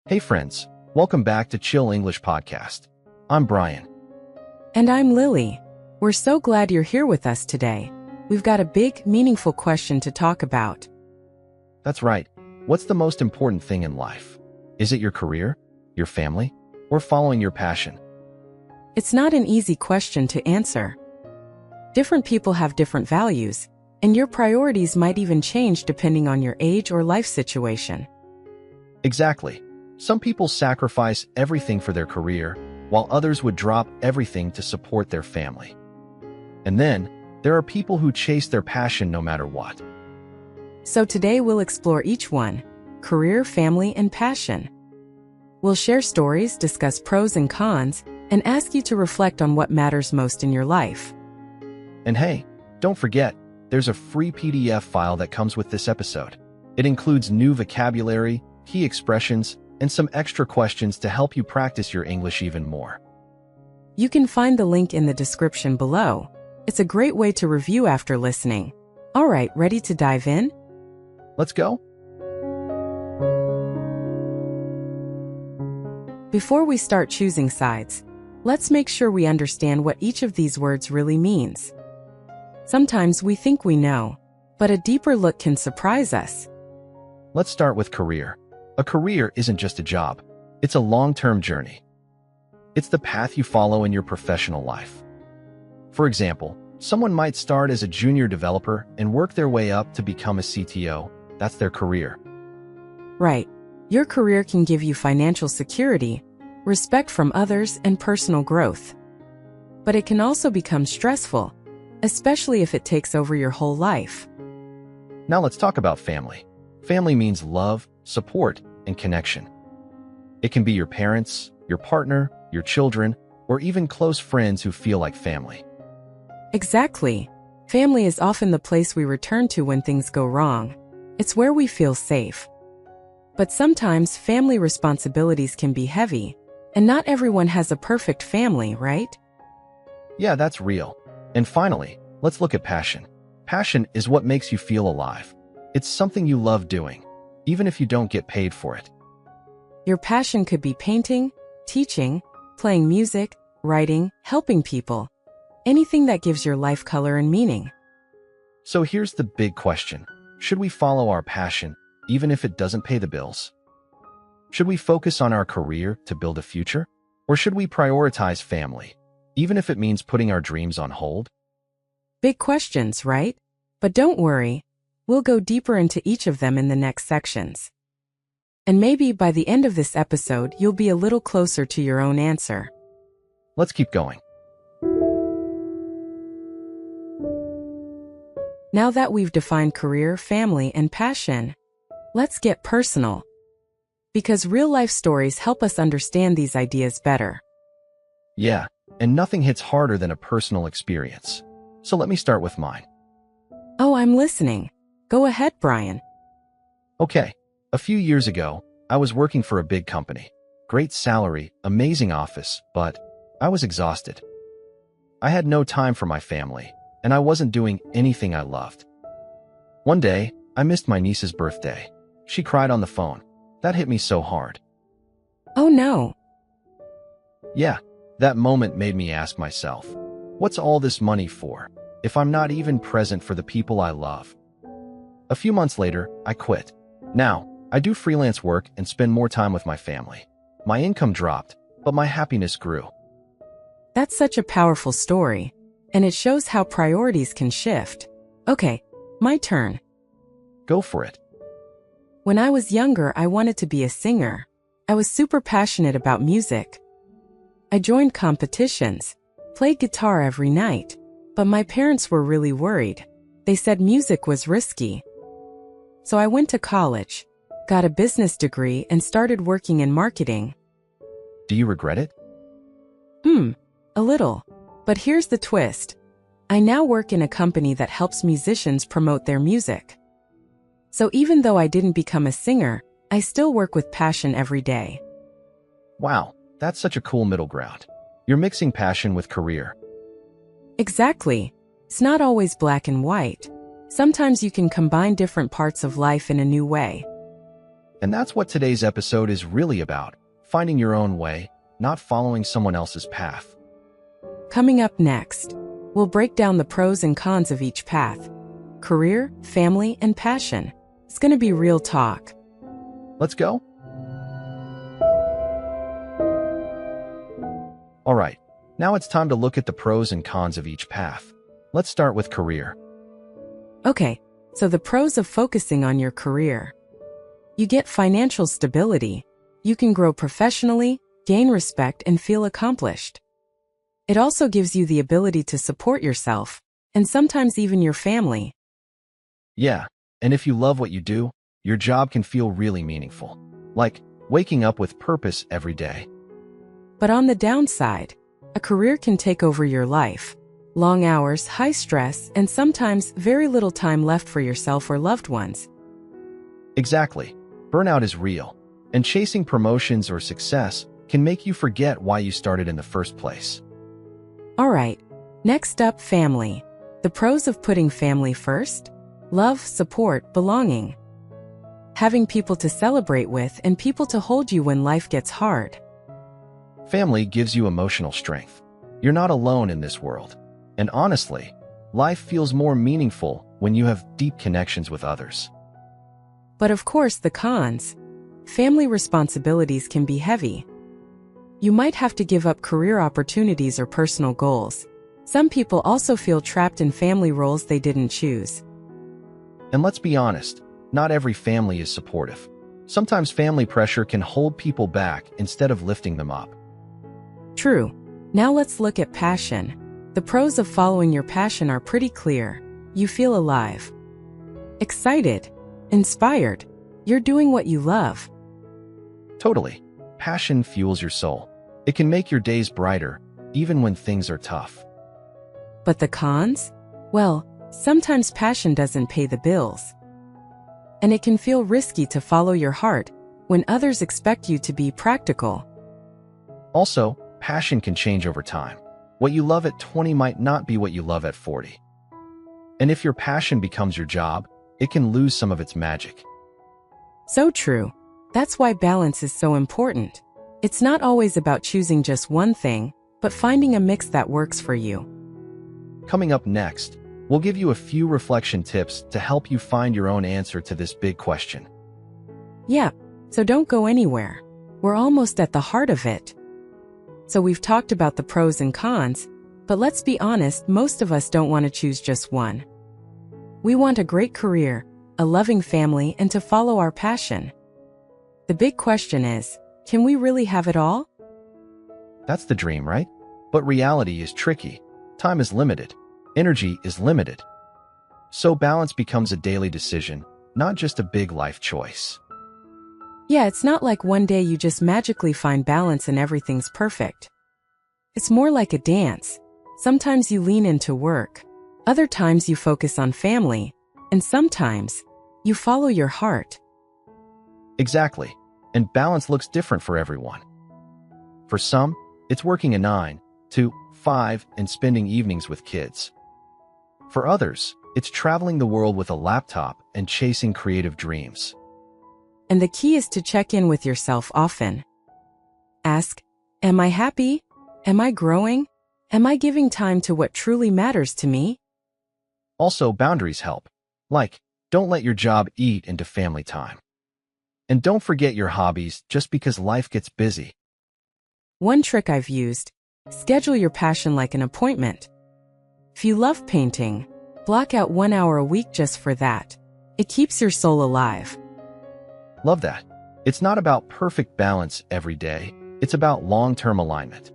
Hey friends, welcome back to Chill English Podcast. I'm Brian. And I'm Lily. We're so glad you're here with us today. We've got a big, meaningful question to talk about. That's right. What's the most important thing in life? Is it your career, your family, or following your passion? It's not an easy question to answer. Different people have different values, and your priorities might even change depending on your age or life situation. Exactly. Some people sacrifice everything for their career, while others would drop everything to support their family. And then, there are people who chase their passion no matter what. So today we'll explore each one: career, family, and passion. We'll share stories, discuss pros and cons, and ask you to reflect on what matters most in your life. And hey, don't forget, there's a free PDF file that comes with this episode. It includes new vocabulary, key expressions, and some extra questions to help you practice your English even more. You can find the link in the description below. It's a great way to review after listening. All right, ready to dive in? Let's go. Before we start choosing sides, let's make sure we understand what each of these words really means. Sometimes we think we know, but a deeper look can surprise us. Let's start with career. A career isn't just a job. It's a long-term journey. It's the path you follow in your professional life. For example, someone might start as a junior developer and work their way up to become a CTO. That's their career. Right. Your career can give you financial security, respect from others, and personal growth. But it can also become stressful, especially if it takes over your whole life. Now let's talk about family. Family means love, support, and connection. It can be your parents, your partner, your children, or even close friends who feel like family. Exactly. Family is often the place we return to when things go wrong. It's where we feel safe. But sometimes family responsibilities can be heavy, and not everyone has a perfect family, right? Yeah, that's real. And finally, let's look at passion. Passion is what makes you feel alive. It's something you love doing, even if you don't get paid for it. Your passion could be painting, teaching, playing music, writing, helping people. Anything that gives your life color and meaning. So here's the big question. Should we follow our passion, even if it doesn't pay the bills? Should we focus on our career to build a future? Or should we prioritize family, even if it means putting our dreams on hold? Big questions, right? But don't worry. We'll go deeper into each of them in the next sections. And maybe by the end of this episode, you'll be a little closer to your own answer. Let's keep going. Now that we've defined career, family, and passion, let's get personal. Because real-life stories help us understand these ideas better. Yeah, and nothing hits harder than a personal experience. So let me start with mine. Oh, I'm listening. Go ahead, Brian. Okay, a few years ago, I was working for a big company. Great salary, amazing office, but I was exhausted. I had no time for my family, and I wasn't doing anything I loved. One day, I missed my niece's birthday. She cried on the phone. That hit me so hard. Oh no. Yeah, that moment made me ask myself, what's all this money for, if I'm not even present for the people I love? A few months later, I quit. Now, I do freelance work and spend more time with my family. My income dropped, but my happiness grew. That's such a powerful story, and it shows how priorities can shift. Okay, my turn. Go for it. When I was younger, I wanted to be a singer. I was super passionate about music. I joined competitions, played guitar every night, but my parents were really worried. They said music was risky. So I went to college, got a business degree, and started working in marketing. Do you regret it? A little. But here's the twist. I now work in a company that helps musicians promote their music. So even though I didn't become a singer, I still work with passion every day. Wow, that's such a cool middle ground. You're mixing passion with career. Exactly. It's not always black and white. Sometimes you can combine different parts of life in a new way. And that's what today's episode is really about, finding your own way, not following someone else's path. Coming up next, we'll break down the pros and cons of each path. Career, family, and passion. It's going to be real talk. Let's go? All right, now it's time to look at the pros and cons of each path. Let's start with career. Okay, so the pros of focusing on your career. You get financial stability. You can grow professionally, gain respect, and feel accomplished. It also gives you the ability to support yourself, and sometimes even your family. Yeah, and if you love what you do, your job can feel really meaningful, like waking up with purpose every day. But on the downside, a career can take over your life. Long hours, high stress, and sometimes very little time left for yourself or loved ones. Exactly. Burnout is real, and chasing promotions or success can make you forget why you started in the first place. All right, next up, family. The pros of putting family first: love, support, belonging. Having people to celebrate with and people to hold you when life gets hard. Family gives you emotional strength. You're not alone in this world. And honestly, life feels more meaningful when you have deep connections with others. But of course, the cons. Family responsibilities can be heavy. You might have to give up career opportunities or personal goals. Some people also feel trapped in family roles they didn't choose. And let's be honest, not every family is supportive. Sometimes family pressure can hold people back instead of lifting them up. True. Now let's look at passion. The pros of following your passion are pretty clear. You feel alive, excited, inspired. You're doing what you love. Totally. Passion fuels your soul. It can make your days brighter, even when things are tough. But the cons? Well, sometimes passion doesn't pay the bills. And it can feel risky to follow your heart when others expect you to be practical. Also, passion can change over time. What you love at 20 might not be what you love at 40. And if your passion becomes your job, it can lose some of its magic. So true. That's why balance is so important. It's not always about choosing just one thing, but finding a mix that works for you. Coming up next, we'll give you a few reflection tips to help you find your own answer to this big question. Yeah, so don't go anywhere. We're almost at the heart of it. So we've talked about the pros and cons, but let's be honest, most of us don't want to choose just one. We want a great career, a loving family, and to follow our passion. The big question is, can we really have it all? That's the dream, right? But reality is tricky. Time is limited. Energy is limited. So balance becomes a daily decision, not just a big life choice. Yeah, it's not like one day you just magically find balance and everything's perfect. It's more like a dance. Sometimes you lean into work. Other times you focus on family. And sometimes you follow your heart. Exactly. And balance looks different for everyone. For some, it's working a 9 to 5 and spending evenings with kids. For others, it's traveling the world with a laptop and chasing creative dreams. And the key is to check in with yourself often. Ask, am I happy? Am I growing? Am I giving time to what truly matters to me? Also, boundaries help. Like, don't let your job eat into family time. And don't forget your hobbies just because life gets busy. One trick I've used: schedule your passion like an appointment. If you love painting, block out 1 hour a week just for that. It keeps your soul alive. Love that. It's not about perfect balance every day. It's about long-term alignment.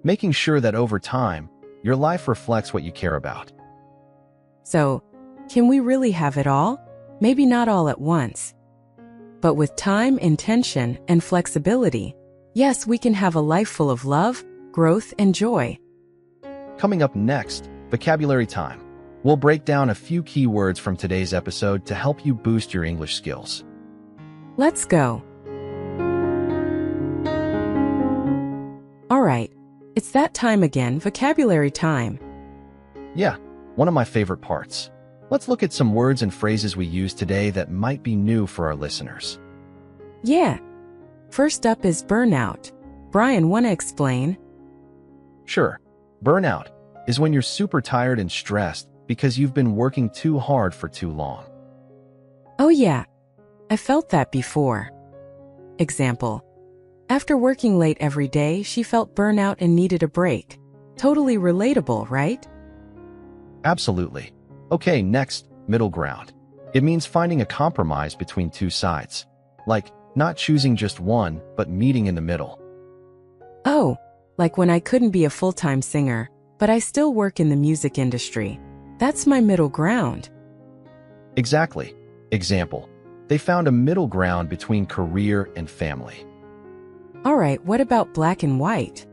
Making sure that over time, your life reflects what you care about. So, can we really have it all? Maybe not all at once. But with time, intention, and flexibility, yes, we can have a life full of love, growth, and joy. Coming up next, vocabulary time. We'll break down a few key words from today's episode to help you boost your English skills. Let's go. All right, it's that time again, vocabulary time. Yeah, one of my favorite parts. Let's look at some words and phrases we use today that might be new for our listeners. Yeah. First up is burnout. Brian, wanna explain? Sure, burnout is when you're super tired and stressed because you've been working too hard for too long. Oh yeah, I felt that before. Example. After working late every day, she felt burnout and needed a break. Totally relatable, right? Absolutely. Okay, next, middle ground. It means finding a compromise between two sides. Like, not choosing just one, but meeting in the middle. Oh, like when I couldn't be a full-time singer, but I still work in the music industry. That's my middle ground. Exactly. Example. They found a middle ground between career and family. Alright, what about black and white?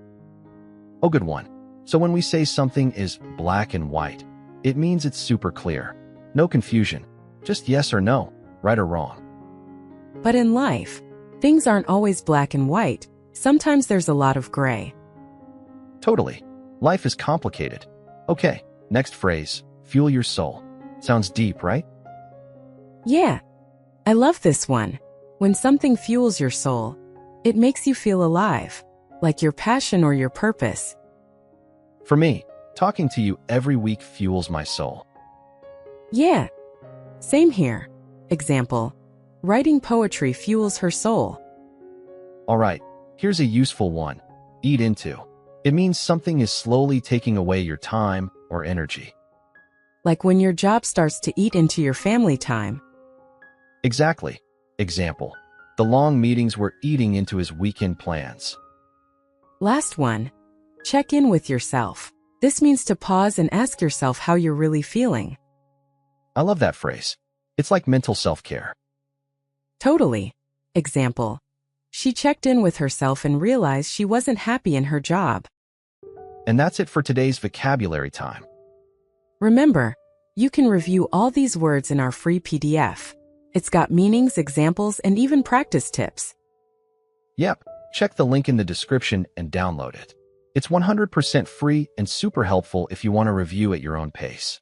Oh, good one. So when we say something is black and white, it means it's super clear. No confusion. Just yes or no, right or wrong. But in life, things aren't always black and white. Sometimes there's a lot of gray. Totally. Life is complicated. Okay, next phrase, fuel your soul. Sounds deep, right? Yeah, I love this one. When something fuels your soul, it makes you feel alive, like your passion or your purpose. For me, talking to you every week fuels my soul. Yeah, same here. Example, writing poetry fuels her soul. All right, here's a useful one. Eat into. It means something is slowly taking away your time or energy. Like when your job starts to eat into your family time. Exactly. Example. The long meetings were eating into his weekend plans. Last one, check in with yourself. This means to pause and ask yourself how you're really feeling. I love that phrase. It's like mental self-care. Totally. Example, she checked in with herself and realized she wasn't happy in her job. And that's it for today's vocabulary time. Remember, you can review all these words in our free PDF. It's got meanings, examples, and even practice tips. Yep, check the link in the description and download it. It's 100% free and super helpful if you want to review at your own pace.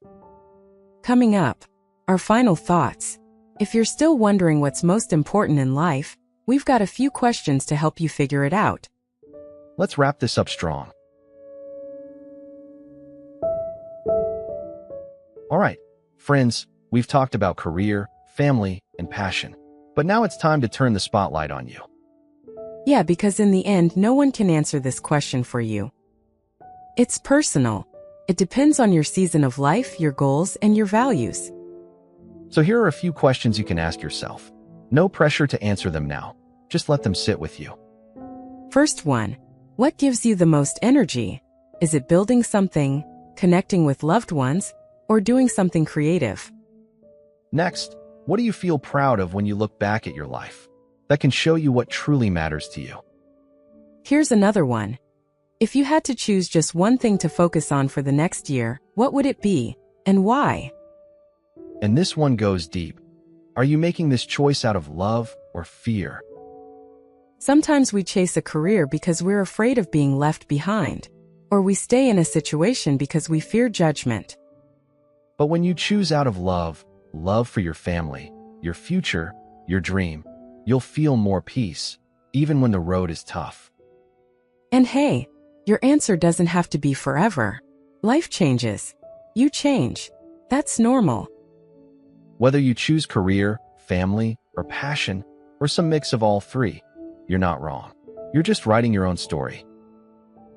Coming up, our final thoughts. If you're still wondering what's most important in life, we've got a few questions to help you figure it out. Let's wrap this up strong. All right, friends, we've talked about career, family, and passion. But now it's time to turn the spotlight on you. Yeah, because in the end, no one can answer this question for you. It's personal. It depends on your season of life, your goals, and your values. So here are a few questions you can ask yourself. No pressure to answer them now. Just let them sit with you. First one, what gives you the most energy? Is it building something, connecting with loved ones, or doing something creative? Next, what do you feel proud of when you look back at your life? That can show you what truly matters to you. Here's another one. If you had to choose just one thing to focus on for the next year, what would it be, and why? And this one goes deep. Are you making this choice out of love or fear? Sometimes we chase a career because we're afraid of being left behind, or we stay in a situation because we fear judgment. But when you choose out of love, love for your family, your future, your dream, you'll feel more peace, even when the road is tough. And hey, your answer doesn't have to be forever. Life changes. You change. That's normal. Whether you choose career, family, or passion, or some mix of all three, you're not wrong. You're just writing your own story.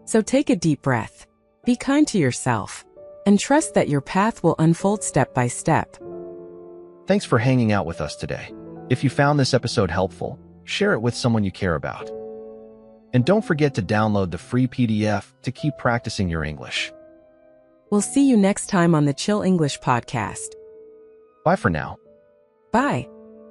So take a deep breath. Be kind to yourself. And trust that your path will unfold step by step. Thanks for hanging out with us today. If you found this episode helpful, share it with someone you care about. And don't forget to download the free PDF to keep practicing your English. We'll see you next time on the Chill English Podcast. Bye for now. Bye.